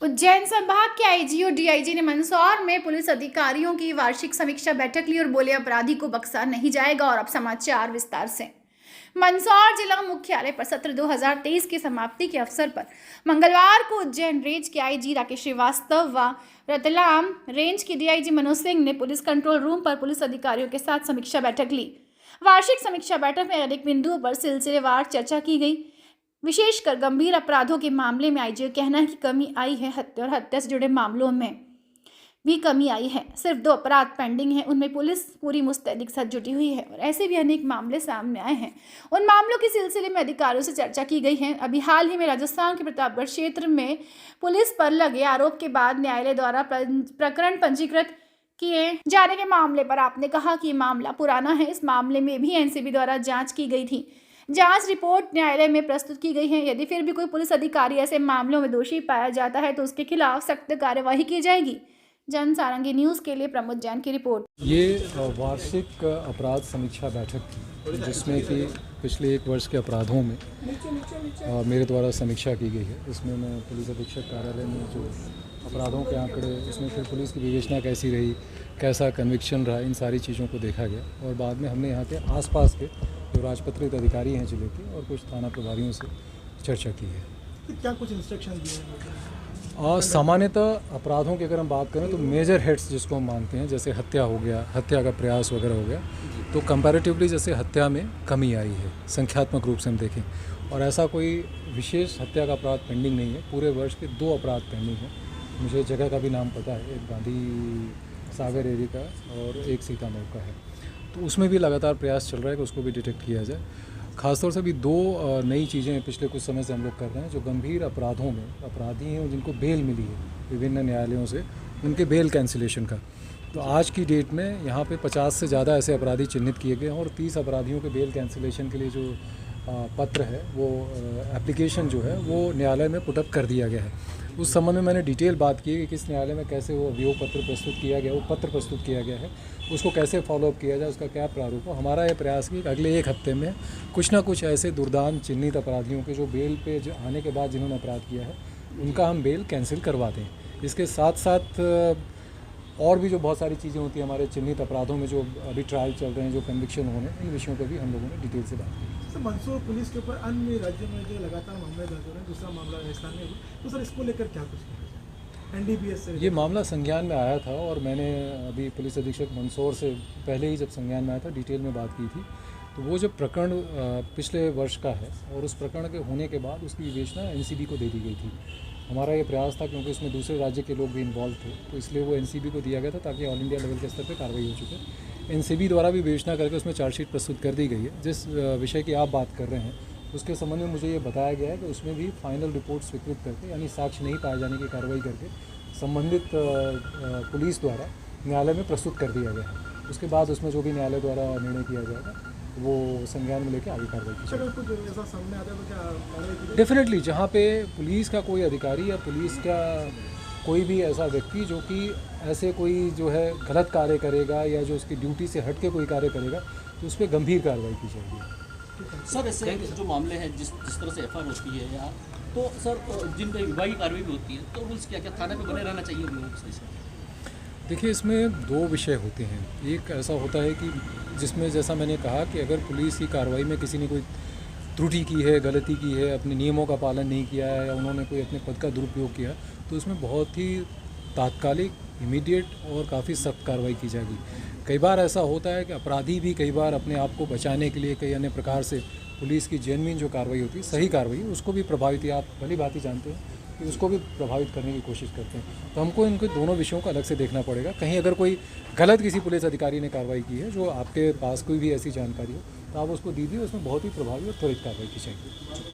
उज्जैन संभाग के आईजी और डीआईजी ने मंदसौर में पुलिस अधिकारियों की वार्षिक समीक्षा बैठक ली और बोले अपराधी को बख्शा नहीं जाएगा। और अब समाचार विस्तार से। मंदसौर जिला मुख्यालय पर सत्र 2023 की समाप्ति के अवसर पर मंगलवार को उज्जैन रेंज के आईजी राकेश श्रीवास्तव व रतलाम रेंज के डीआईजी मनोज सिंह ने पुलिस कंट्रोल रूम पर पुलिस अधिकारियों के साथ समीक्षा बैठक ली। वार्षिक समीक्षा बैठक में अनेक बिंदुओं पर सिलसिलेवार चर्चा की गई। विशेषकर गंभीर अपराधों के मामले में आईजी का कहना है कि कमी आई है। हत्या और हत्या से जुड़े मामलों में भी कमी आई है। सिर्फ 2 अपराध पेंडिंग है, उनमें पुलिस पूरी मुस्तैदी के साथ जुटी हुई है और ऐसे भी अनेक मामले सामने आए हैं। उन मामलों के सिलसिले में अधिकारियों से चर्चा की गई है। अभी हाल ही में राजस्थान के प्रतापगढ़ क्षेत्र में पुलिस पर लगे आरोप के बाद न्यायालय द्वारा प्रकरण पंजीकृत किए जाने के मामले पर आपने कहा कि मामला पुराना है। इस मामले में भी एनसीबी द्वारा जाँच की गई थी। जांच रिपोर्ट न्यायालय में प्रस्तुत की गई है। यदि फिर भी कोई पुलिस अधिकारी ऐसे मामलों में दोषी पाया जाता है तो उसके खिलाफ सख्त कार्यवाही की जाएगी। जन सारंगी न्यूज़ के लिए प्रमोद जैन की रिपोर्ट। ये वार्षिक अपराध समीक्षा बैठक थी जिसमें कि पिछले 1 वर्ष के अपराधों में मेरे द्वारा समीक्षा की गई है। इसमें मैं पुलिस अधीक्षक कार्यालय में जो अपराधों के आंकड़े, उसमें फिर पुलिस की विवेचना कैसी रही, कैसा कन्विक्शन रहा, इन सारी चीज़ों को देखा गया। और बाद में हमने यहाँ के आसपास के जो राजपत्रित अधिकारी हैं जिले के और कुछ थाना प्रभारियों से चर्चा की है। क्या कुछ इंस्ट्रक्शन दिए हैं? सामान्यतः अपराधों की अगर हम बात करें तो मेजर हेड्स जिसको हम मानते हैं, जैसे हत्या हो गया, हत्या का प्रयास वगैरह हो गया, तो कंपैरेटिवली जैसे हत्या में कमी आई है संख्यात्मक रूप से हम देखें। और ऐसा कोई विशेष हत्या का अपराध पेंडिंग नहीं है। पूरे वर्ष के 2 अपराध पेंडिंग हैं। मुझे जगह का भी नाम पता है, एक गांधी सागर एरिया का और एक सीतामढ़ी का है। तो उसमें भी लगातार प्रयास चल रहा है कि उसको भी डिटेक्ट किया जाए। खासतौर से भी 2 नई चीज़ें पिछले कुछ समय से हम लोग कर रहे हैं। जो गंभीर अपराधों में अपराधी हैं जिनको बेल मिली है विभिन्न न्यायालयों से, उनके बेल कैंसिलेशन का। तो आज की डेट में यहाँ पे 50 से ज़्यादा ऐसे अपराधी चिन्हित किए गए हैं और 30 अपराधियों के बेल कैंसिलेशन के लिए जो पत्र है, वो एप्लीकेशन जो है वो न्यायालय में पुटअप कर दिया गया है। उस संबंध में मैंने डिटेल बात की कि किस न्यायालय में कैसे वो अभियोग पत्र प्रस्तुत किया गया, वो पत्र प्रस्तुत किया गया है, उसको कैसे फॉलोअप किया जाए, उसका क्या प्रारूप हो। हमारा ये प्रयास कि अगले 1 हफ्ते में कुछ ना कुछ ऐसे दुर्दांत चिन्हित अपराधियों के जो बेल पे आने के बाद जिन्होंने अपराध किया है, उनका हम बेल कैंसिल करवा दें। इसके साथ साथ और भी जो बहुत सारी चीज़ें होती हैं हमारे चिन्हित अपराधों में, जो अभी ट्रायल चल रहे हैं, जो कन्विक्शन होने, इन विषयों पर भी हम लोगों ने डिटेल से बात की। सर, मंदसौर पुलिस के ऊपर अन्य राज्यों में जो लगातार मामले दर्ज हो रहे हैं, दूसरा मामला राजस्थान में, तो सर इसको लेकर क्या कुछ एनडीपीएस से ये मामला संज्ञान में आया था और मैंने अभी पुलिस अधीक्षक मंदसौर से पहले ही जब संज्ञान में आया था डिटेल में बात की थी। तो वो जो प्रकरण पिछले वर्ष का है और उस प्रकरण के होने के बाद उसकी विवेचना एनसीबी को दे दी गई थी। हमारा ये प्रयास था क्योंकि इसमें दूसरे राज्य के लोग भी इन्वॉल्व थे, तो इसलिए वो एनसीबी को दिया गया था ताकि ऑल इंडिया लेवल के स्तर पर कार्रवाई हो चुके। एनसीबी द्वारा भी विवेचना करके उसमें चार्जशीट प्रस्तुत कर दी गई है। जिस विषय की आप बात कर रहे हैं उसके संबंध में मुझे ये बताया गया है कि उसमें भी फाइनल रिपोर्ट स्वीकृत करके, यानी साक्ष्य नहीं पाए जाने की कार्रवाई करके संबंधित पुलिस द्वारा न्यायालय में प्रस्तुत कर दिया गया है। उसके बाद उसमें जो भी न्यायालय द्वारा निर्णय किया जाएगा वो संज्ञान में लेकर आगे कार्रवाई की जाएगी। डेफिनेटली जहाँ पे पुलिस का कोई अधिकारी या पुलिस का कोई भी ऐसा व्यक्ति जो कि ऐसे कोई जो है गलत कार्य करेगा या जो उसकी ड्यूटी से हट के कोई कार्य करेगा, तो उस पर गंभीर कार्रवाई की जाएगी। सर, ऐसे जो मामले हैं जिस तरह से एफआईआर होती है या तो सर जिन पर विभागीय कार्रवाई भी होती है, तो रूल्स क्या थाने पे बने रहना चाहिए उन लोगों से? देखिए, इसमें 2 विषय होते हैं। एक ऐसा होता है कि जिसमें जैसा मैंने कहा कि अगर पुलिस की कार्रवाई में किसी ने कोई त्रुटि की है, गलती की है, अपने नियमों का पालन नहीं किया है या उन्होंने कोई अपने पद का दुरुपयोग किया, तो उसमें बहुत ही तात्कालिक, इमीडिएट और काफ़ी सख्त कार्रवाई की जाएगी। कई बार ऐसा होता है कि अपराधी भी कई बार अपने आप को बचाने के लिए कई अन्य प्रकार से पुलिस की जेन्युइन जो कार्रवाई होती है, सही कार्रवाई, उसको भी प्रभावित, आप भली भांति जानते हैं कि उसको भी प्रभावित करने की कोशिश करते हैं। तो हमको इनके दोनों विषयों को अलग से देखना पड़ेगा। कहीं अगर कोई गलत किसी पुलिस अधिकारी ने कार्रवाई की है, जो आपके पास कोई भी ऐसी जानकारी हो, तो आप उसको दीजिए, उसमें बहुत ही प्रभावी और त्वरित कार्रवाई की जाएगी।